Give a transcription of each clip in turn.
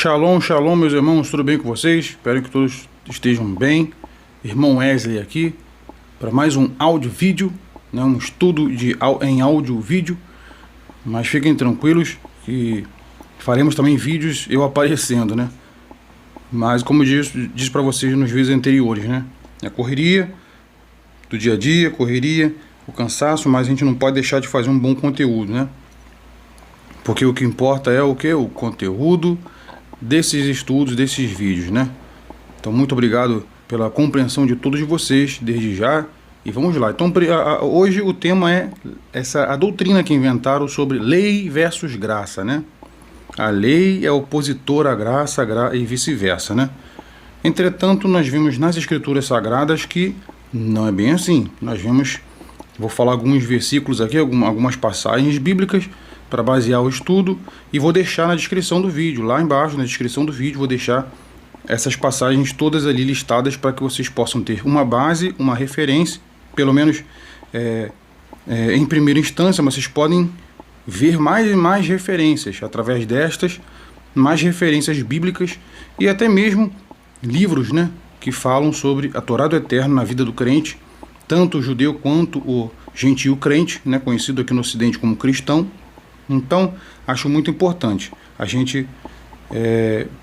Shalom, shalom, meus irmãos, tudo bem com vocês? Espero que todos estejam bem. Irmão Wesley aqui para mais um áudio-vídeo, né? Um estudo em áudio-vídeo. Mas fiquem tranquilos que faremos também vídeos eu aparecendo, né? Mas como eu disse para vocês nos vídeos anteriores, né? A correria do dia a dia, o cansaço, mas a gente não pode deixar de fazer um bom conteúdo, né? Porque o que importa é o que? O conteúdo desses estudos, desses vídeos, né? Então muito obrigado pela compreensão de todos vocês desde já. E vamos lá. Então hoje o tema é a doutrina que inventaram sobre lei versus graça, né? A lei é opositora à graça e vice-versa, né? Entretanto, nós vimos nas escrituras sagradas que não é bem assim. Nós vemos, vou falar alguns versículos aqui, algumas passagens bíblicas para basear o estudo, e vou deixar na descrição do vídeo, lá embaixo na descrição do vídeo, vou deixar essas passagens todas ali listadas para que vocês possam ter uma base, uma referência, pelo menos em primeira instância, mas vocês podem ver mais e mais referências, através destas, mais referências bíblicas e até mesmo livros, né, que falam sobre a Torá do Eterno na vida do crente, tanto o judeu quanto o gentio crente, né, conhecido aqui no Ocidente como cristão. Então, acho muito importante a gente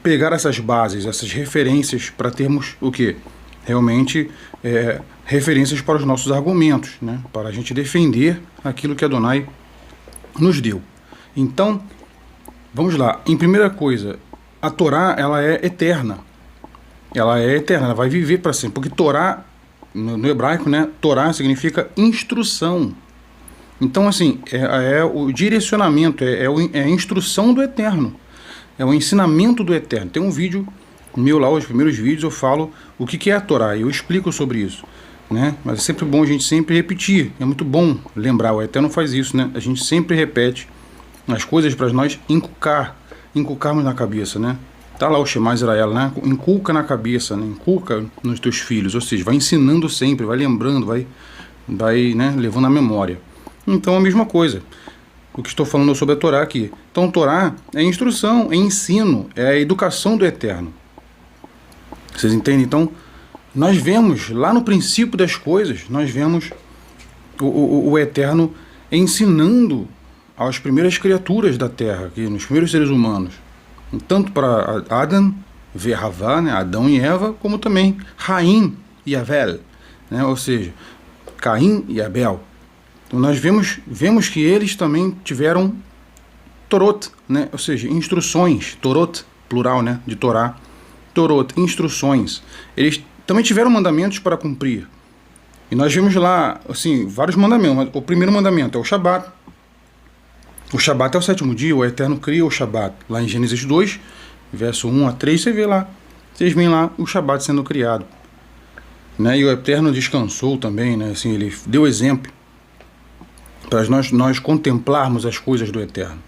pegar essas bases, essas referências, para termos o que? Realmente referências para os nossos argumentos, né? Para a gente defender aquilo que Adonai nos deu. Então, vamos lá. Em primeira coisa, a Torá, ela é eterna. Ela é eterna, ela vai viver para sempre. Porque Torá, no hebraico, né? Torá significa instrução. Então, assim, é o direcionamento, é a instrução do Eterno, é o ensinamento do Eterno. Tem um vídeo meu lá, os primeiros vídeos, eu falo o que é a Torá, e eu explico sobre isso, né? Mas é sempre bom a gente sempre repetir, é muito bom lembrar, o Eterno faz isso, né? A gente sempre repete as coisas para nós inculcarmos na cabeça, né? Tá lá o Shema Israel, né? Inculca na cabeça, né? Inculca nos teus filhos, ou seja, vai ensinando sempre, vai lembrando, vai né, levando à memória. Então a mesma coisa, o que estou falando sobre a Torá aqui. Então Torá é instrução, é ensino, é a educação do Eterno. Vocês entendem? Então nós vemos lá no princípio das coisas, nós vemos o Eterno ensinando às primeiras criaturas da terra, aqui, nos primeiros seres humanos, tanto para Adam, Havá, né, Adão e Eva, como também Caim e Abel, né, ou seja, Caim e Abel. Então nós vemos que eles também tiveram Torot, né? Ou seja, instruções, Torot, plural, né? De Torá, Torot, instruções. Eles também tiveram mandamentos para cumprir. E nós vemos lá, assim, vários mandamentos. O primeiro mandamento é o Shabat. O Shabat é o sétimo dia, o Eterno cria o Shabat. Lá em Gênesis 2, verso 1 a 3, vocês veem lá o Shabat sendo criado, né? E o Eterno descansou também, né? Assim, ele deu exemplo para nós contemplarmos as coisas do Eterno.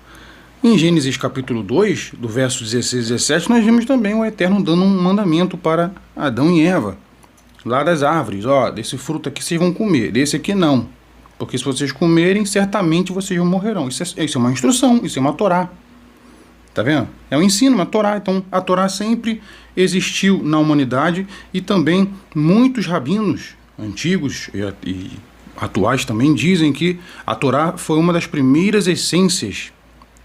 Em Gênesis capítulo 2, do verso 16 e 17, nós vimos também o Eterno dando um mandamento para Adão e Eva, lá das árvores. Ó, desse fruto aqui vocês vão comer, desse aqui não, porque se vocês comerem, certamente vocês morrerão. Isso é uma instrução, isso é uma Torá. Tá vendo? É um ensino, uma Torá. Então a Torá sempre existiu na humanidade, e também muitos rabinos antigos e atuais também dizem que a Torá foi uma das primeiras essências,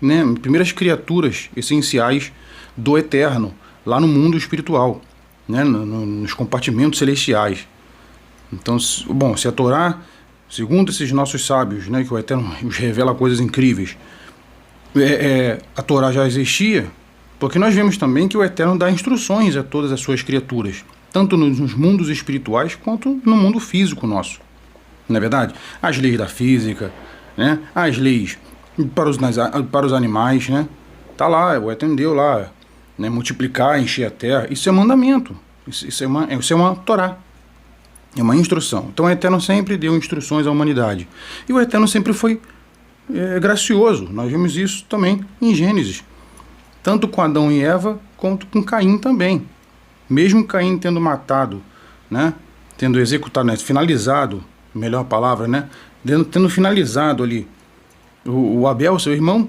né, primeiras criaturas essenciais do Eterno, lá no mundo espiritual, né, nos compartimentos celestiais. Então, bom, se a Torá, segundo esses nossos sábios, né, que o Eterno nos revela coisas incríveis, a Torá já existia, porque nós vemos também que o Eterno dá instruções a todas as suas criaturas, tanto nos mundos espirituais quanto no mundo físico nosso. Não é verdade? As leis da física, né? As leis para os animais, né? Tá lá, o Eterno deu lá, né? Multiplicar, encher a terra. Isso é mandamento. Isso é uma Torá. É uma instrução. Então o Eterno sempre deu instruções à humanidade. E o Eterno sempre foi gracioso. Nós vimos isso também em Gênesis. Tanto com Adão e Eva, quanto com Caim também. Mesmo Caim tendo matado, né? Tendo executado, né? Finalizado, melhor palavra, né? Tendo finalizado ali o Abel, seu irmão,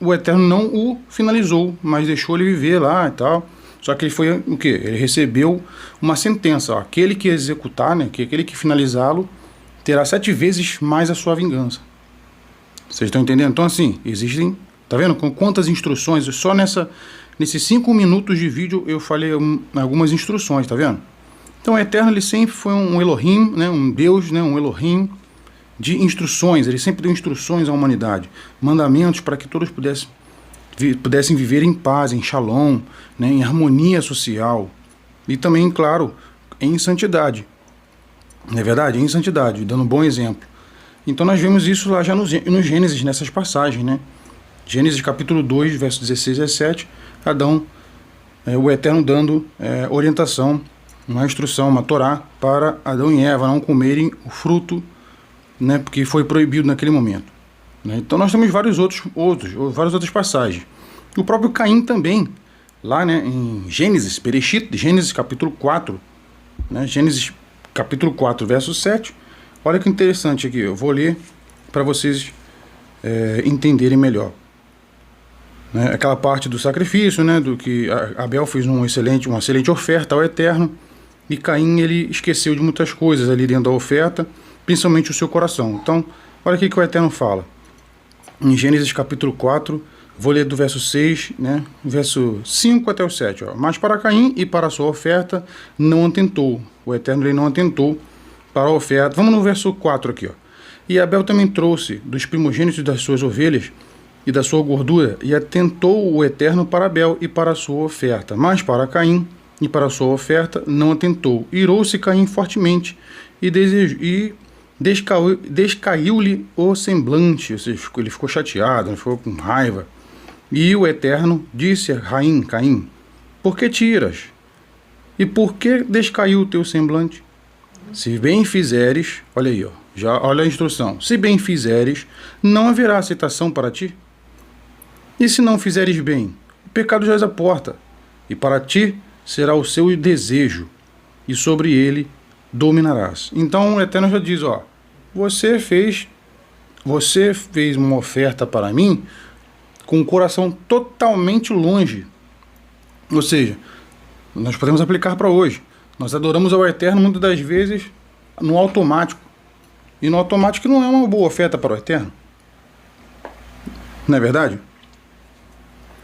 o Eterno não o finalizou, mas deixou ele viver lá e tal. Só que ele foi o quê? Ele recebeu uma sentença. Ó, aquele que executar, né, que aquele que finalizá-lo, terá 7 vezes mais a sua vingança. Vocês estão entendendo? Então, assim, existem... Tá vendo com quantas instruções? Só nesses 5 minutos de vídeo eu falei algumas instruções, tá vendo? Então o Eterno, ele sempre foi um Elohim, né, um Deus, né, um Elohim de instruções. Ele sempre deu instruções à humanidade, mandamentos para que todos pudessem viver em paz, em shalom, né, em harmonia social e também, claro, em santidade. Não é verdade? Em santidade, dando um bom exemplo. Então nós vemos isso lá já no Gênesis, nessas passagens, né? Gênesis capítulo 2, versos 16 a 17, Adão, o Eterno dando orientação, uma instrução, uma Torá para Adão e Eva não comerem o fruto, né, porque foi proibido naquele momento. Né? Então nós temos várias outras passagens. O próprio Caim também, lá, né, em Gênesis, Bereshit, Gênesis capítulo 4, né, Gênesis capítulo 4, verso 7, olha que interessante aqui, eu vou ler para vocês entenderem melhor. Né, aquela parte do sacrifício, né, do que Abel fez uma excelente oferta ao Eterno, e Caim, ele esqueceu de muitas coisas ali dentro da oferta, principalmente o seu coração. Então, olha o que o Eterno fala. Em Gênesis capítulo 4, vou ler do verso 6, né, verso 5 até o 7. Ó. Mas para Caim e para a sua oferta não atentou. O Eterno, ele não atentou para a oferta. Vamos no verso 4 aqui. Ó. E Abel também trouxe dos primogênitos das suas ovelhas e da sua gordura, e atentou o Eterno para Abel e para a sua oferta. Mas para Caim e para a sua oferta não atentou. Irou-se Caim fortemente e descaiu-lhe o semblante, ou seja, ele ficou chateado, ele ficou com raiva. E o Eterno disse a Caim, por que tiras? E por que descaiu o teu semblante? Se bem fizeres, olha aí, ó, já olha a instrução, se bem fizeres, não haverá aceitação para ti. E se não fizeres bem, o pecado jaz à porta, e para ti será o seu desejo, e sobre ele dominarás. Então o Eterno já diz, ó, você fez uma oferta para mim com o coração totalmente longe. Ou seja, nós podemos aplicar para hoje. Nós adoramos ao Eterno muitas das vezes no automático. E no automático não é uma boa oferta para o Eterno. Não é verdade?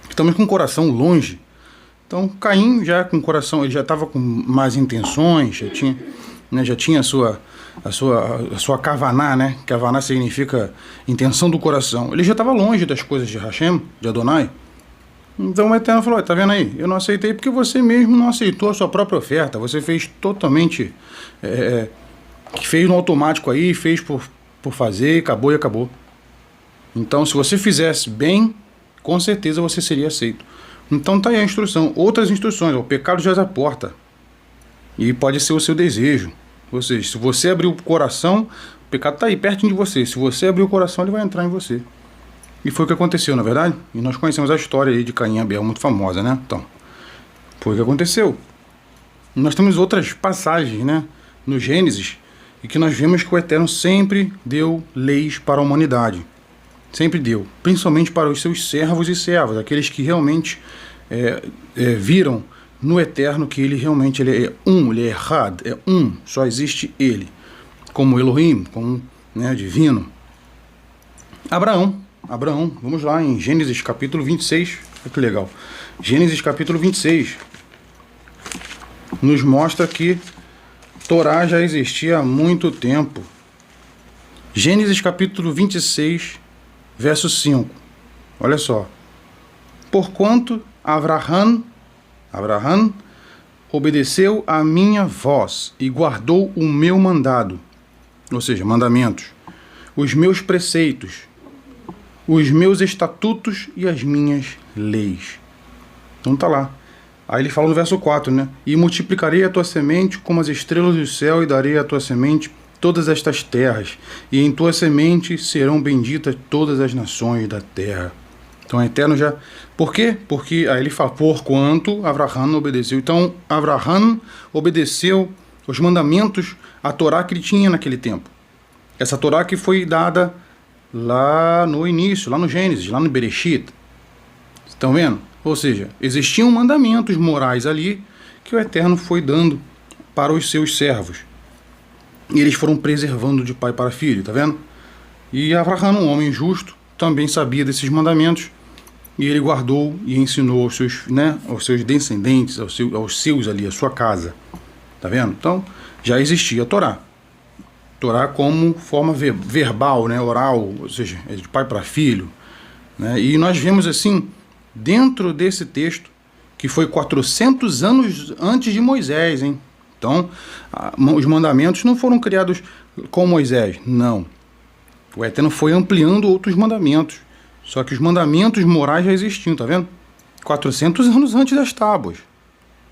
Estamos com o coração longe. Então Caim já com o coração, ele já estava com más intenções, já tinha a sua kavaná, né? Kavaná significa intenção do coração. Ele já estava longe das coisas de Hashem, de Adonai. Então o Eterno falou, tá vendo aí? Eu não aceitei porque você mesmo não aceitou a sua própria oferta. Você fez totalmente, que fez no automático aí, fez por fazer, acabou e acabou. Então se você fizesse bem, com certeza você seria aceito. Então tá aí a instrução. Outras instruções, o pecado jaz à porta. E pode ser o seu desejo. Ou seja, se você abrir o coração, o pecado está aí pertinho de você. Se você abrir o coração, ele vai entrar em você. E foi o que aconteceu, na verdade? E nós conhecemos a história aí de Caim e Abel, muito famosa, né? Então, foi o que aconteceu. E nós temos outras passagens, né, no Gênesis, e que nós vemos que o Eterno sempre deu leis para a humanidade. Sempre deu. Principalmente para os seus servos e servas, aqueles que realmente viram no Eterno que ele realmente ele é errado, é um, só existe ele, como Elohim, como, né, divino. Abraão, vamos lá em Gênesis capítulo 26, olha que legal, Gênesis capítulo 26, nos mostra que Torá já existia há muito tempo. Gênesis capítulo 26, verso 5, olha só, porquanto Abraham obedeceu a minha voz e guardou o meu mandado, ou seja, mandamentos, os meus preceitos, os meus estatutos e as minhas leis. Então tá lá. Aí ele fala no verso 4, né? E multiplicarei a tua semente como as estrelas do céu e darei à tua semente todas estas terras, e em tua semente serão benditas todas as nações da terra. Então, o Eterno já... Por quê? Porque aí ele fala, porquanto Abraham obedeceu. Então, Abraham obedeceu os mandamentos, a Torá que ele tinha naquele tempo. Essa Torá que foi dada lá no início, lá no Gênesis, lá no Bereshit. Estão vendo? Ou seja, existiam mandamentos morais ali que o Eterno foi dando para os seus servos. E eles foram preservando de pai para filho, tá vendo? E Abraão, um homem justo, também sabia desses mandamentos, e ele guardou e ensinou aos seus descendentes, aos seus ali, a sua casa. Tá vendo? Então, já existia a Torá. Torá como forma verbal, né, oral, ou seja, é de pai para filho. Né? E nós vemos assim, dentro desse texto, que foi 400 anos antes de Moisés, hein? Então, os mandamentos não foram criados com Moisés, não. O Eterno foi ampliando outros mandamentos. Só que os mandamentos morais já existiam, tá vendo? 400 anos antes das tábuas.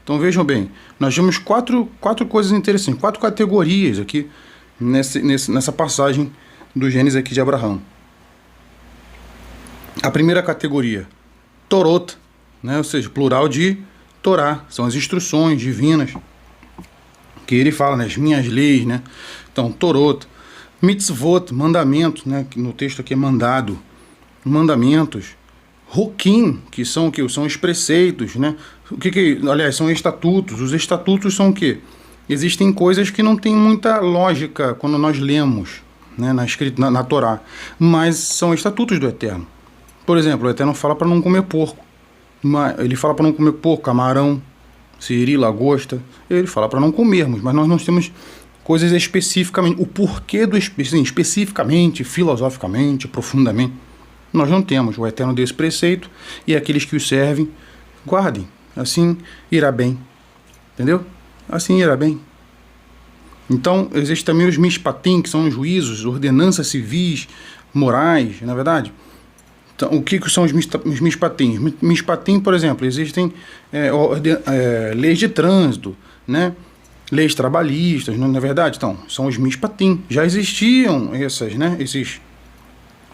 Então vejam bem, nós vemos quatro coisas interessantes, 4 categorias aqui nessa passagem do Gênesis aqui de Abraão. A primeira categoria, Torot, né? Ou seja, plural de Torá, são as instruções divinas que ele fala, né? As minhas leis, né? Então, Torot, Mitzvot, mandamento, né? No texto aqui é mandado, mandamentos, Hukim, que são o que? São os preceitos, né? Aliás, são estatutos. Os estatutos são o quê? Existem coisas que não tem muita lógica quando nós lemos, né, na Torá, mas são estatutos do Eterno. Por exemplo, o Eterno fala para não comer porco. Ele fala para não comer porco, camarão, siri, lagosta. Ele fala para não comermos, mas nós não temos coisas especificamente, o porquê do especificamente, filosoficamente, profundamente. Nós não temos. O Eterno deu esse preceito e aqueles que o servem, guardem. Assim irá bem. Entendeu? Assim irá bem. Então, existem também os mishpatim, que são os juízos, ordenanças civis, morais, na verdade. Então, o que são os mishpatim? Mishpatim, por exemplo, existem leis de trânsito, né? Leis trabalhistas, não é verdade? Então, são os mishpatim. Já existiam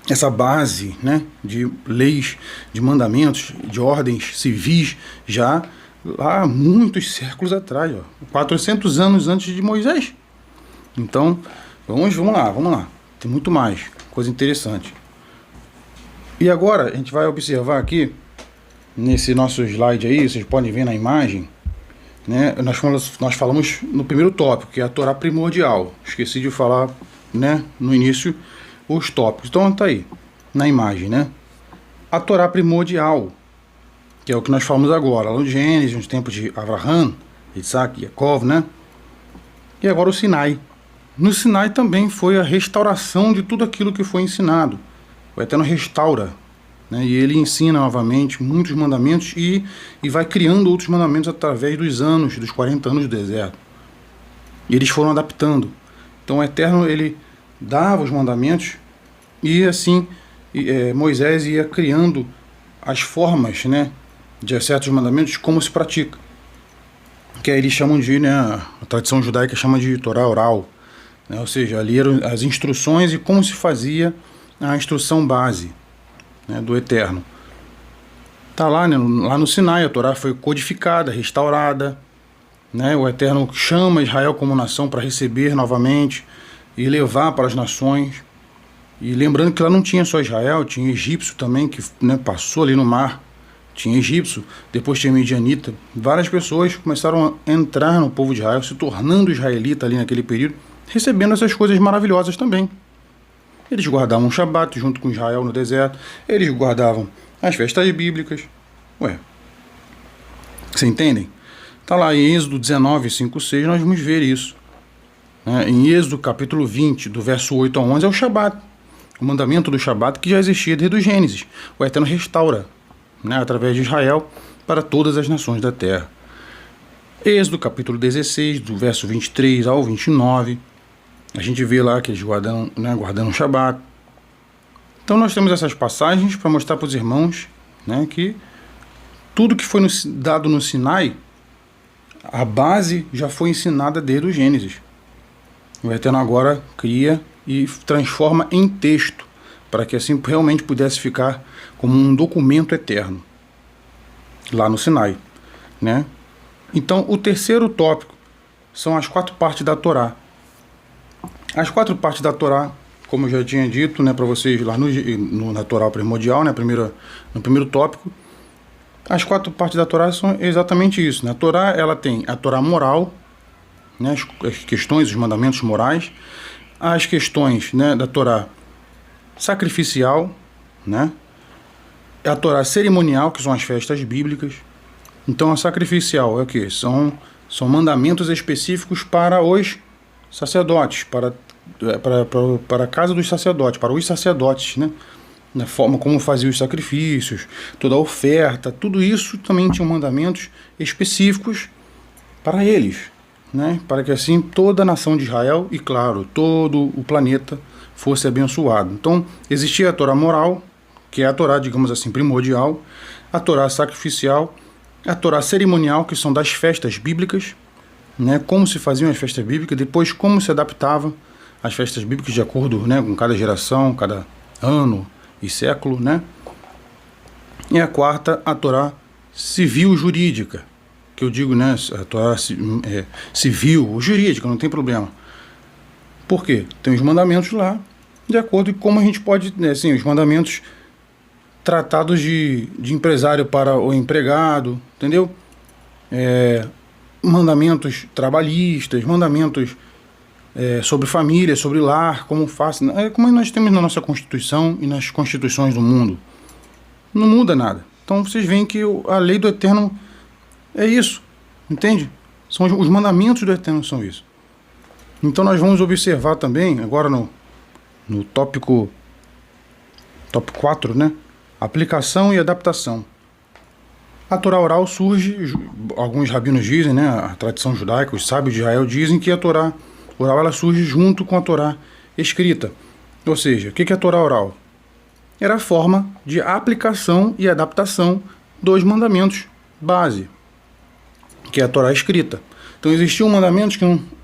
essa base, né, de leis, de mandamentos, de ordens civis, já há muitos séculos atrás, 400 anos antes de Moisés. Então, vamos lá. Tem muito mais coisa interessante. E agora, a gente vai observar aqui, nesse nosso slide aí, vocês podem ver na imagem, né, nós falamos no primeiro tópico, que é a Torá primordial. Esqueci de falar, né, no início, os tópicos. Então, tá aí, na imagem, né? A Torá primordial, que é o que nós falamos agora, lá no Gênesis, nos tempos de Abraão, Isaac, Jacó, né? E agora o Sinai. No Sinai também foi a restauração de tudo aquilo que foi ensinado. O Eterno restaura, né? E ele ensina novamente muitos mandamentos e vai criando outros mandamentos através dos anos, dos 40 anos do deserto. E eles foram adaptando. Então o Eterno, ele dava os mandamentos e assim Moisés ia criando as formas, né, de certos mandamentos, como se pratica, que aí eles chamam de, né, a tradição judaica chama de Torá oral, né, ou seja, ali eram as instruções e como se fazia a instrução base, né, do Eterno. Tá lá, né, lá no Sinai a Torá foi codificada, restaurada, né, o Eterno chama Israel como nação para receber novamente e levar para as nações. E lembrando que lá não tinha só Israel, tinha egípcio também, que, né, passou ali no mar. Tinha egípcio, depois tinha medianita. Várias pessoas começaram a entrar no povo de Israel, se tornando israelita ali naquele período, recebendo essas coisas maravilhosas também. Eles guardavam o Shabat junto com Israel no deserto. Eles guardavam as festas bíblicas. Ué, vocês entendem? Está lá em Êxodo 19, 5, 6, nós vamos ver isso. Em Êxodo capítulo 20, do verso 8 a 11, é o Shabat. O mandamento do Shabat que já existia desde o Gênesis. O Eterno restaura, né, através de Israel para todas as nações da terra. Êxodo capítulo 16, do verso 23 ao 29, a gente vê lá que eles guardando o Shabat. Então nós temos essas passagens para mostrar para os irmãos, né, que tudo que foi dado no Sinai, a base já foi ensinada desde o Gênesis. O Eterno agora cria e transforma em texto, para que assim realmente pudesse ficar como um documento eterno, lá no Sinai, né? Então, o terceiro tópico são as 4 partes da Torá. As 4 partes da Torá, como eu já tinha dito, né, para vocês lá na Torá primordial, né, no primeiro tópico, As 4 partes da Torá são exatamente isso, né? A Torá, ela tem a Torá moral, né? As questões, os mandamentos morais, as questões, né, da Torá sacrificial, né? A Torá cerimonial, que são as festas bíblicas. Então a sacrificial é o quê? São mandamentos específicos para os sacerdotes, para a casa dos sacerdotes, para os sacerdotes, né? Na forma como faziam os sacrifícios, toda a oferta, tudo isso também tinham mandamentos específicos para eles, né? Para que assim toda a nação de Israel e, claro, todo o planeta fosse abençoado. Então existia a Torá moral, que é a Torá, digamos assim, primordial, a Torá sacrificial, a Torá cerimonial, que são das festas bíblicas, né? Como se faziam as festas bíblicas, depois como se adaptava às festas bíblicas de acordo, né, com cada geração, cada ano e século, né? E a quarta, a Torá civil jurídica, que eu digo, né, a Torá civil jurídica, não tem problema. Por quê? Tem os mandamentos lá, de acordo com como a gente pode, né, assim, os mandamentos tratados de empresário para o empregado, entendeu? Mandamentos trabalhistas, mandamentos sobre família, sobre lar, como como nós temos na nossa Constituição e nas constituições do mundo. Não muda nada. Então vocês veem que a lei do Eterno é isso, entende? São os mandamentos do Eterno são isso. Então nós vamos observar também, agora no tópico 4, né? Aplicação e adaptação. A Torá oral surge, alguns rabinos dizem, né? A tradição judaica, os sábios de Israel dizem que a Torá oral ela surge junto com a Torá escrita. Ou seja, o que é a Torá oral? Era a forma de aplicação e adaptação dos mandamentos base, que é a Torá escrita. Então existiam mandamentos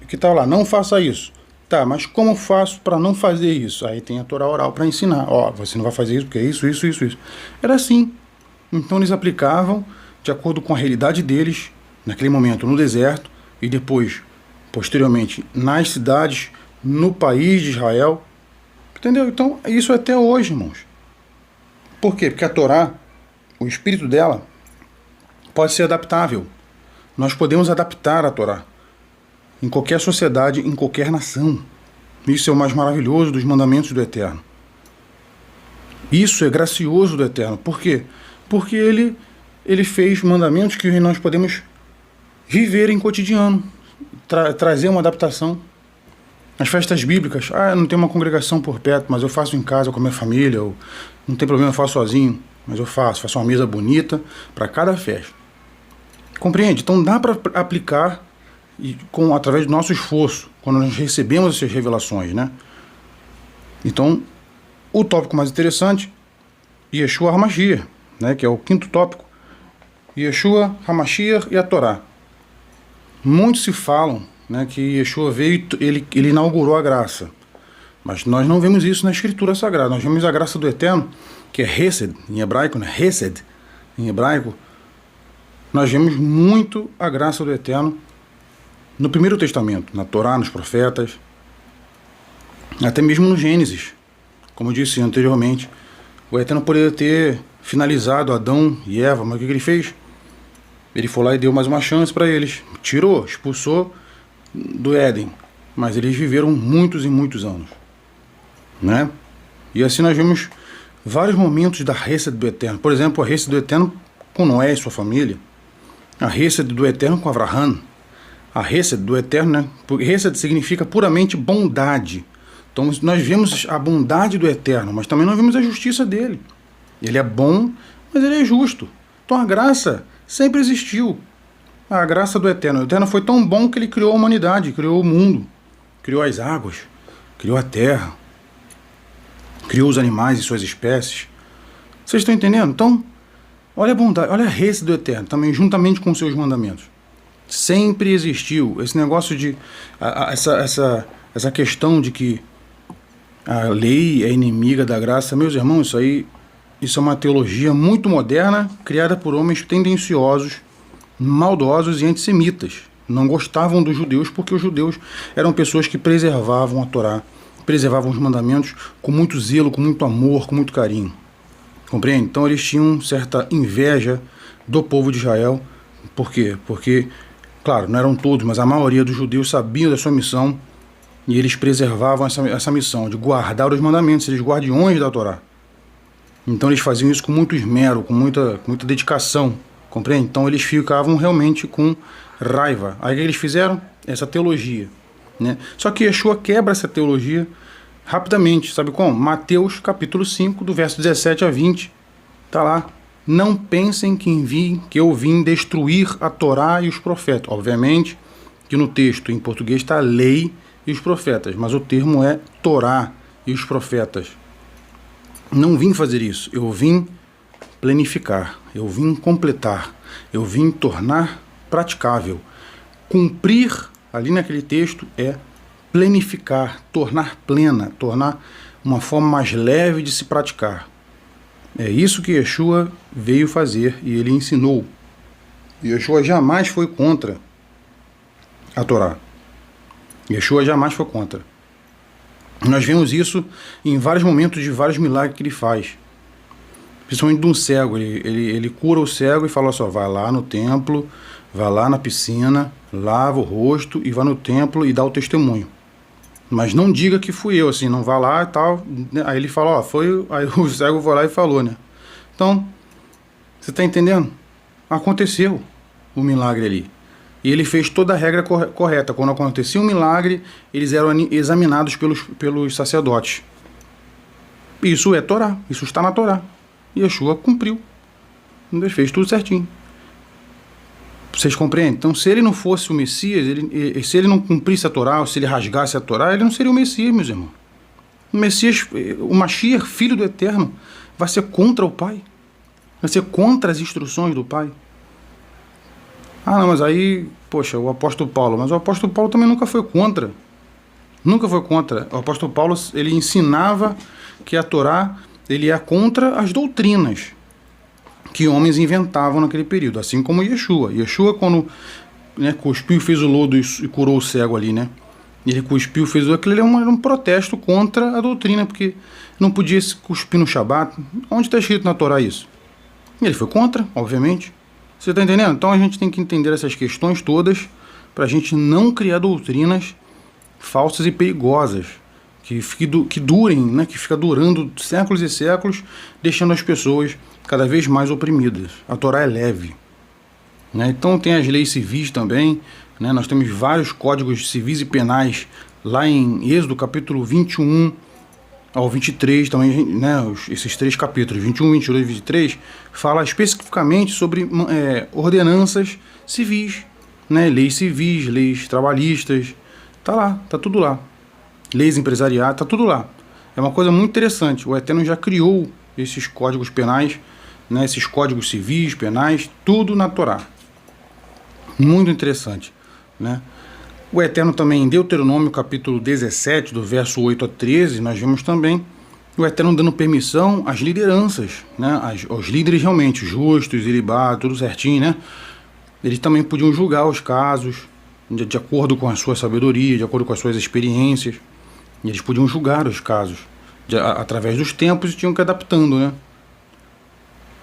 que tá lá, não faça isso. Tá, mas como faço para não fazer isso? Aí tem a Torá oral para ensinar. Ó, você não vai fazer isso porque é isso. Era assim. Então eles aplicavam de acordo com a realidade deles, naquele momento no deserto, e depois, posteriormente, nas cidades, no país de Israel. Entendeu? Então, isso até hoje, irmãos. Por quê? Porque a Torá, o espírito dela, pode ser adaptável. Nós podemos adaptar a Torá em qualquer sociedade, em qualquer nação. Isso é o mais maravilhoso dos mandamentos do Eterno. Isso é gracioso do Eterno. Por quê? Porque ele fez mandamentos que nós podemos viver em cotidiano, trazer uma adaptação. As festas bíblicas, eu não tenho uma congregação por perto, mas eu faço em casa com a minha família, ou não tem problema, eu faço sozinho, mas eu faço uma mesa bonita para cada festa. Compreende? Então dá para aplicar através do nosso esforço, quando nós recebemos essas revelações, né? Então, o tópico mais interessante, Yeshua HaMashiach, né, que é o 5º tópico, Yeshua HaMashiach e a Torá. Muitos se falam, né, que Yeshua veio e ele inaugurou a graça, mas nós não vemos isso na Escritura Sagrada. Nós vemos a graça do Eterno, que é Hesed, em hebraico, né? Hesed, em hebraico. Nós vemos muito a graça do Eterno no Primeiro Testamento, na Torá, nos profetas, até mesmo no Gênesis. Como eu disse anteriormente, o Eterno poderia ter finalizado Adão e Eva, mas o que ele fez? Ele foi lá e deu mais uma chance para eles. Tirou, expulsou do Éden. Mas eles viveram muitos e muitos anos, né? E assim nós vemos vários momentos da Hesed do Eterno. Por exemplo, a Hesed do Eterno com Noé e sua família. A Hesed do Eterno com Avraham. A Hesed do Eterno, né? Porque Hesed significa puramente bondade. Então nós vemos a bondade do Eterno, mas também nós vemos a justiça dele. Ele é bom, mas ele é justo. Então a graça sempre existiu. A graça do Eterno. O Eterno foi tão bom que ele criou a humanidade, criou o mundo, criou as águas, criou a terra, criou os animais e suas espécies. Vocês estão entendendo? Então, olha a bondade, olha a Hesed do Eterno, também juntamente com seus mandamentos. Sempre existiu esse negócio de essa questão de que a lei é inimiga da graça. Meus irmãos, isso é uma teologia muito moderna, criada por homens tendenciosos, maldosos e antissemitas. Não gostavam dos judeus porque os judeus eram pessoas que preservavam a Torá, preservavam os mandamentos com muito zelo, com muito amor, com muito carinho. Compreende? Então eles tinham certa inveja do povo de Israel. Por quê? Porque, claro, não eram todos, mas a maioria dos judeus sabiam da sua missão e eles preservavam essa missão de guardar os mandamentos, eles guardiões da Torá. Então eles faziam isso com muito esmero, com muita dedicação, compreende? Então eles ficavam realmente com raiva. Aí o que eles fizeram? Essa teologia, né? Só que Yeshua quebra essa teologia rapidamente, sabe como? Mateus capítulo 5, do verso 17 a 20, tá lá. Não pensem que eu vim destruir a Torá e os profetas. Obviamente que no texto em português está a lei e os profetas, mas o termo é Torá e os profetas. Não vim fazer isso, eu vim planificar, eu vim completar, eu vim tornar praticável. Cumprir, ali naquele texto, é planificar, tornar plena, tornar uma forma mais leve de se praticar. É isso que Yeshua veio fazer e ele ensinou. Yeshua jamais foi contra a Torá. Yeshua jamais foi contra. Nós vemos isso em vários momentos de vários milagres que ele faz. Principalmente de um cego. Ele cura o cego e fala só, vai lá no templo, vai lá na piscina, lava o rosto e vai no templo e dá o testemunho. Mas não diga que fui eu, assim, não vá lá e tal. Aí ele fala, ó, foi. Aí o cego foi lá e falou, né? Então, você está entendendo? Aconteceu o milagre ali. E ele fez toda a regra correta. Quando acontecia um milagre, eles eram examinados pelos sacerdotes. Isso é Torá, isso está na Torá. E Yeshua cumpriu. Ele fez tudo certinho. Vocês compreendem? Então, se ele não fosse o Messias, se ele não cumprisse a Torá, ou se ele rasgasse a Torá, ele não seria o Messias, meus irmãos. O Messias, o Mashiach, filho do Eterno, vai ser contra o Pai. Vai ser contra as instruções do Pai. Ah, não, mas aí, poxa, o apóstolo Paulo. Mas o apóstolo Paulo também nunca foi contra. Nunca foi contra. O apóstolo Paulo, ele ensinava que a Torá, ele é contra as doutrinas que homens inventavam naquele período, assim como Yeshua. Yeshua, quando, né, cuspiu, fez o lodo e curou o cego ali, né? Ele cuspiu, fez aquilo, era um protesto contra a doutrina, porque não podia se cuspir no Shabat. Onde está escrito na Torá isso? Ele foi contra, obviamente. Você está entendendo? Então a gente tem que entender essas questões todas para a gente não criar doutrinas falsas e perigosas, que durem, né, que fica durando séculos e séculos, deixando as pessoas cada vez mais oprimidas. A Torá é leve, né? Então tem as leis civis também, né? Nós temos vários códigos civis e penais lá em Êxodo capítulo 21 ao 23 também, né? Esses três capítulos, 21, 22 e 23, fala especificamente sobre ordenanças civis, né? Leis civis, leis trabalhistas, tá lá, tá tudo lá. Leis empresariais, tá tudo lá. É uma coisa muito interessante. O Eterno já criou esses códigos penais, né, esses códigos civis, penais, tudo na Torá. Muito interessante, né? O Eterno também, em Deuteronômio capítulo 17, do verso 8 a 13, nós vemos também o Eterno dando permissão às lideranças, né, aos líderes realmente justos, ilibados, tudo certinho, né? Eles também podiam julgar os casos de acordo com a sua sabedoria, de acordo com as suas experiências. E eles podiam julgar os casos através dos tempos e tinham que ir adaptando, né?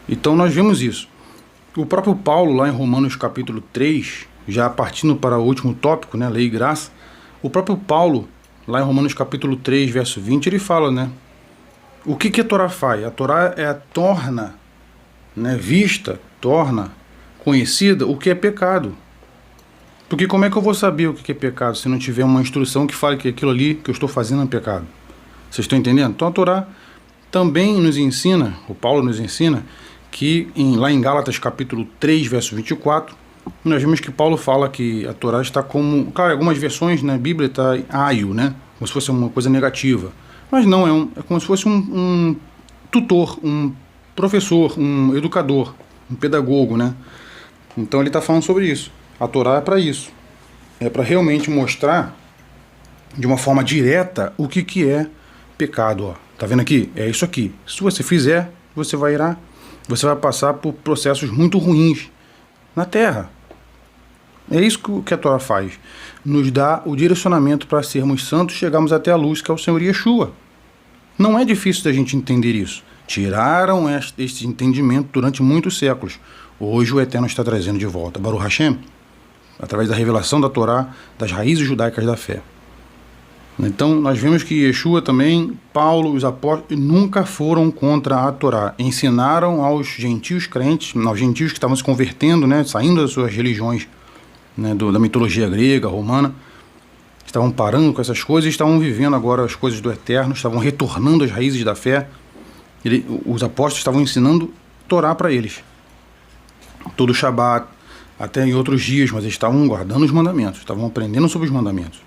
Então nós vemos isso. O próprio Paulo, lá em Romanos capítulo 3, já partindo para o último tópico, né, lei e graça, o próprio Paulo, lá em Romanos capítulo 3, verso 20, ele fala, né, o que a Torá faz? A Torá torna, né, torna conhecida o que é pecado. Porque como é que eu vou saber o que é pecado se não tiver uma instrução que fale que aquilo ali que eu estou fazendo é pecado? Vocês estão entendendo? Então a Torá também nos ensina, o Paulo nos ensina, que lá em Gálatas capítulo 3, verso 24, nós vemos que Paulo fala que a Torá está como... Claro, algumas versões na Bíblia está aio, né? Como se fosse uma coisa negativa. Mas não, é como se fosse um tutor, um professor, um educador, um pedagogo, né? Então ele está falando sobre isso. A Torá é para isso. É para realmente mostrar de uma forma direta o que é pecado. Ó. Tá vendo aqui? É isso aqui. Se você fizer, você vai passar por processos muito ruins na Terra. É isso que a Torá faz. Nos dá o direcionamento para sermos santos, chegarmos até a luz, que é o Senhor Yeshua. Não é difícil da gente entender isso. Tiraram este entendimento durante muitos séculos. Hoje o Eterno está trazendo de volta. Baruch Hashem, através da revelação da Torá, das raízes judaicas da fé. Então nós vemos que Yeshua também, Paulo, os apóstolos, nunca foram contra a Torá. Ensinaram aos gentios crentes, aos gentios que estavam se convertendo, né, saindo das suas religiões, né, da mitologia grega, romana, estavam parando com essas coisas e estavam vivendo agora as coisas do Eterno, estavam retornando às raízes da fé. Os apóstolos estavam ensinando Torá para eles. Todo Shabat, até em outros dias, mas eles estavam guardando os mandamentos, estavam aprendendo sobre os mandamentos.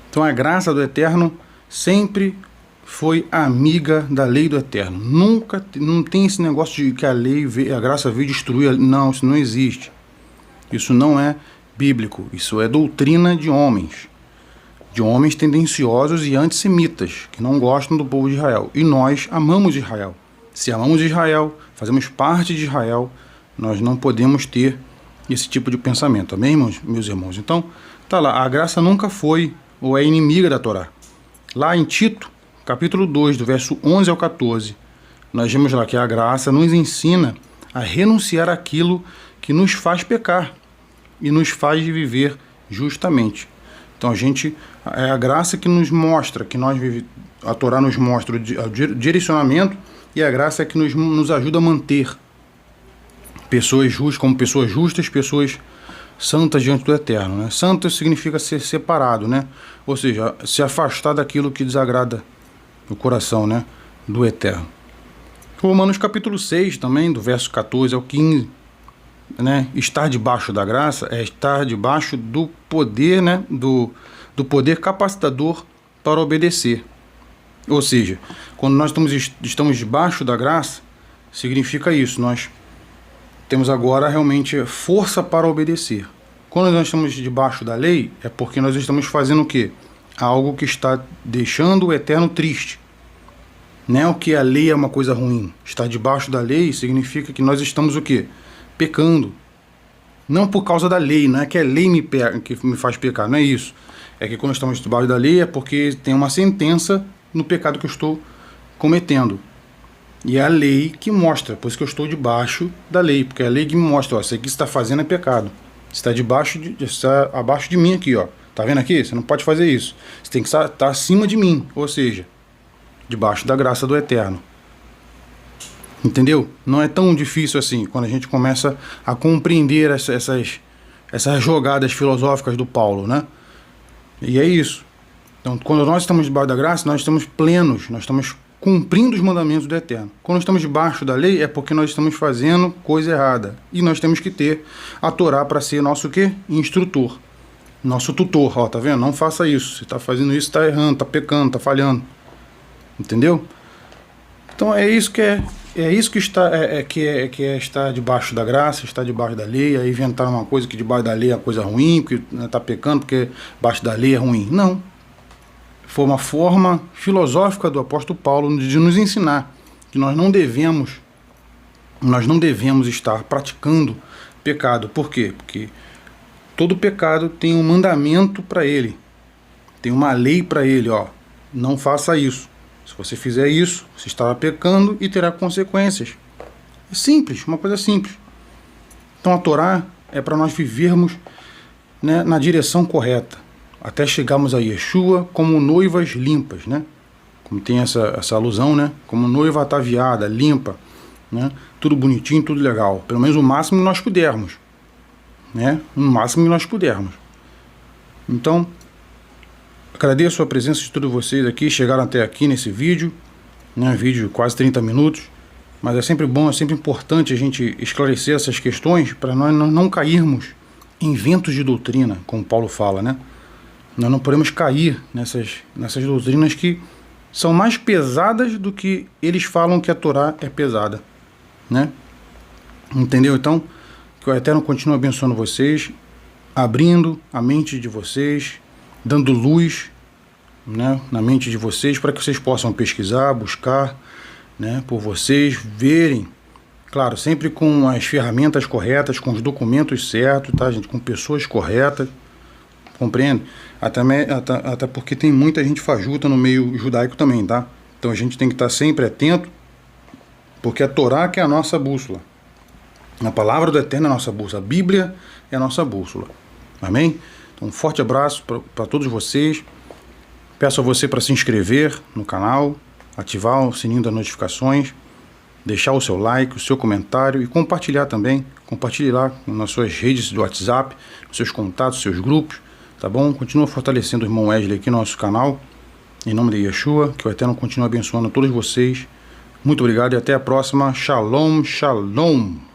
Então a graça do Eterno sempre foi amiga da lei do Eterno. Não tem esse negócio de que a graça veio destruir. Não, isso não existe. Isso não é bíblico. Isso é doutrina de homens tendenciosos e antissemitas, que não gostam do povo de Israel. E nós amamos Israel. Se amamos Israel, fazemos parte de Israel, nós não podemos ter esse tipo de pensamento. Amém, meus irmãos? Então, tá lá, a graça nunca foi ou é inimiga da Torá. Lá em Tito, capítulo 2, do verso 11 ao 14, nós vemos lá que a graça nos ensina a renunciar àquilo que nos faz pecar e nos faz viver justamente. Então é a graça que nos mostra, a Torá nos mostra o direcionamento, e a graça é que nos ajuda a manter pessoas justas, como pessoas justas, pessoas santas diante do Eterno, né? Santo significa ser separado, né? Ou seja, se afastar daquilo que desagrada o coração, né, do Eterno. Romanos capítulo 6 também, do verso 14 ao 15, né? Estar debaixo da graça é estar debaixo do poder, né, do poder capacitador para obedecer. Ou seja, quando nós estamos debaixo da graça, significa isso, nós temos agora realmente força para obedecer. Quando nós estamos debaixo da lei, é porque nós estamos fazendo o quê? Algo que está deixando o Eterno triste. Não é o que a lei é uma coisa ruim. Estar debaixo da lei significa que nós estamos o quê? Pecando. Não por causa da lei, não é que a lei que me faz pecar, não é isso. É que quando estamos debaixo da lei é porque tem uma sentença no pecado que eu estou cometendo. E é a lei que mostra, por isso que eu estou debaixo da lei, porque é a lei que me mostra, ó, isso aqui que você está fazendo é pecado. Você está abaixo de mim aqui, ó. Tá vendo aqui? Você não pode fazer isso. Você tem que estar acima de mim, ou seja, debaixo da graça do Eterno. Entendeu? Não é tão difícil assim, quando a gente começa a compreender essas jogadas filosóficas do Paulo, né? E é isso. Então, quando nós estamos debaixo da graça, nós estamos plenos, nós estamos cumprindo os mandamentos do Eterno. Quando estamos debaixo da lei, é porque nós estamos fazendo coisa errada. E nós temos que ter a Torá para ser nosso quê? Instrutor. Nosso tutor. Ó, tá vendo? Não faça isso. Você está fazendo isso, está errando, está pecando, está falhando. Entendeu? Então é isso que estar debaixo da graça, estar debaixo da lei, é inventar uma coisa que debaixo da lei é uma coisa ruim, porque está pecando porque debaixo da lei é ruim. Não. Foi uma forma filosófica do apóstolo Paulo de nos ensinar que nós não devemos estar praticando pecado. Por quê? Porque todo pecado tem um mandamento para ele, tem uma lei para ele, ó, não faça isso. Se você fizer isso, você estará pecando e terá consequências. É simples, uma coisa simples. Então a Torá é para nós vivermos, né, na direção correta, até chegarmos a Yeshua como noivas limpas, né? Como tem essa alusão, né? Como noiva ataviada, limpa, né? Tudo bonitinho, tudo legal. Pelo menos o máximo que nós pudermos, né? O máximo que nós pudermos. Então, agradeço a presença de todos vocês aqui, chegaram até aqui nesse vídeo, né? Vídeo quase 30 minutos, mas é sempre bom, é sempre importante a gente esclarecer essas questões para nós não cairmos em ventos de doutrina, como Paulo fala, né? Nós não podemos cair nessas doutrinas que são mais pesadas do que eles falam que a Torá é pesada, né? Entendeu? Então, que o Eterno continue abençoando vocês, abrindo a mente de vocês, dando luz, né, na mente de vocês, para que vocês possam pesquisar, buscar, né, por vocês, verem, claro, sempre com as ferramentas corretas, com os documentos certos, tá, gente? Com pessoas corretas, compreende? Até porque tem muita gente fajuta no meio judaico também, tá? Então a gente tem que estar sempre atento Porque a Torá que é a nossa bússola. A palavra do Eterno é a nossa bússola. A Bíblia é a nossa bússola. Amém? Então, um forte abraço para todos vocês. Peço a você para se inscrever no canal, ativar o sininho das notificações, deixar o seu like, o seu comentário e compartilhar também. Compartilhe lá nas suas redes do WhatsApp, nos seus contatos, seus grupos, tá bom? Continua fortalecendo o irmão Wesley aqui no nosso canal. Em nome de Yeshua, que o Eterno continue abençoando todos vocês. Muito obrigado e até a próxima. Shalom, shalom.